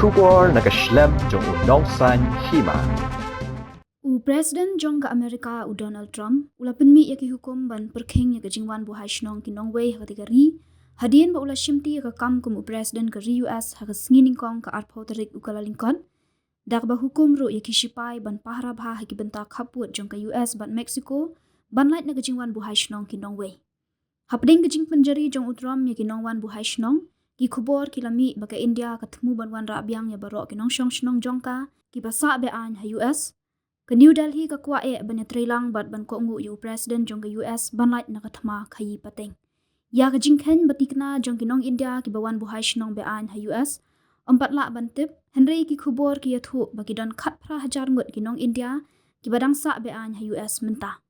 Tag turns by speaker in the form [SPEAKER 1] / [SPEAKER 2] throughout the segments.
[SPEAKER 1] Shubor nakaslem jong Nongshong Hima.
[SPEAKER 2] Presiden jong ka Amerika Donald Trump ula penmi yaki hukum ban perkhing yaka jingwan bu Shnong ki Nongwei katika ri Hadien ba ula shimti yaka kam kum presiden ka ri US haka sngining kong ka arpo tarik ukala lingkon dak ba hukum ro yaki shipai ban pahra bha haki benta khaput jong ka US ban Mexico ban light na jingwan bu Shnong ki Nongwei hapding jing penjari jong utram yaki Nongwan bu Shnong ki khubor ki lami baka India ka thmu ban wan ra byang ya baro ki Nongshong Shnong jongka ki basa Beaiñ ha US ke New Delhi ka kwa banya trailang bat ban ko ngu yu president jong ka US ban light na kathma khayi pateng ya ka jingkhen batikna jong ki Nong India ki bawan bu Shnong Beaiñ ha US ompat la ban tip Henry ki khubor ki yathu baki don khat phra hajar ngut ki Nong India ki badang sa Beaiñ ha US menta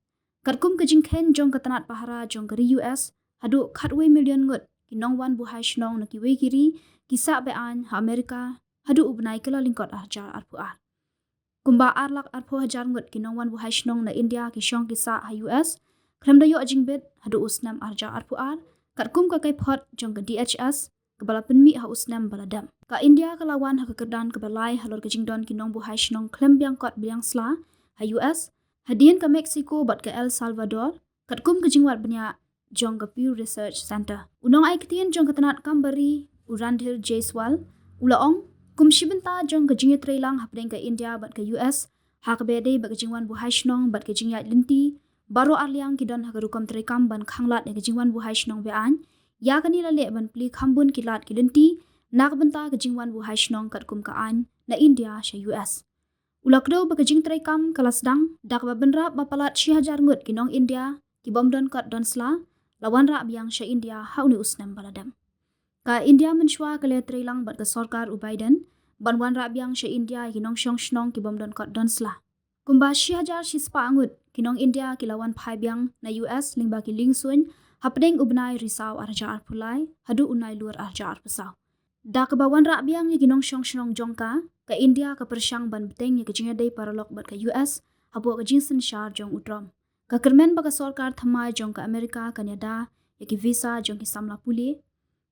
[SPEAKER 2] katkum ka jingkhen jong ka tanat pahara jong ka US hadu khatwe million ngut ki Nongwan bu Shnong na ki we kiri ki sa Beaiñ ha Amerika hadu ubnai kala lingkot hajar arpu ar kumba arlak arpo hajar ngut ki Nongwan bu Shnong na India ki shong ki sa ha US krem dayo ajingbet hadu usnam arja arpu ar katkum ka kai phot jong ka DHS ka bala penmi ha usnam baladam ka India ka lawan ha ka kerdan ka balai halor ka jingdon ki Nong bu Shnong klem biang kot biang sla ha US Hadien ka Mexico bat ka El Salvador katkum ka jingwat banya jong ka Pew Research Center unong ai kitien jong ka tanat kambari urandhir Jaiswal ulaong kum shibenta jong ka jingya trailang hapdeng ka India bat ka US ha ka bede ba ka jingwan bu Shnong bat ka jingya linti baro arliang ki don ha ka rukom trekam ban khanglat ne ka jingwan bu Shnong Beaiñ ya ka ni la le ban pli khambun ki lat ki linti nak benta ka jingwan bu Shnong kat kum ka an na India sha US ulakdo ba ka jing trekam kalasdang dak ba benra ba palat 6000 ngut ki Nong India ki bomdon kat don sla lawan ra biang sha India hauni usnam baladam ka India menshwa ka le trailang bat ka sarkar u Biden banwan ra biang sha India ki Nongshong Shnong ki bomdon kat don sla kumba 6000 shispa angut ki Nong India ki lawan phai biang na US lingba ki lingsun hapdeng ubnai risaw arja arpulai hadu unai luar arja arpasau da ka bawan ra biang ki Nongshong Shnong jongka ka India ka persyang ban beteng ki jinga dei paralok bat ka US habo ka jinsen shar jong utrom ka kermen ba ka sarkar thamai jong ka Amerika Canada ki visa jong ki samla puli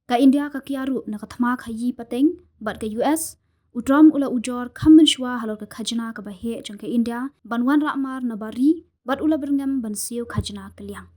[SPEAKER 2] ka India ka kiaru na kathma khayi pateng bat ka US utram ula ujor khamben shwa halor ka khajna ka bahe jong ka India banwan ramar na bari bat ula berngam ban siu khajna kaliang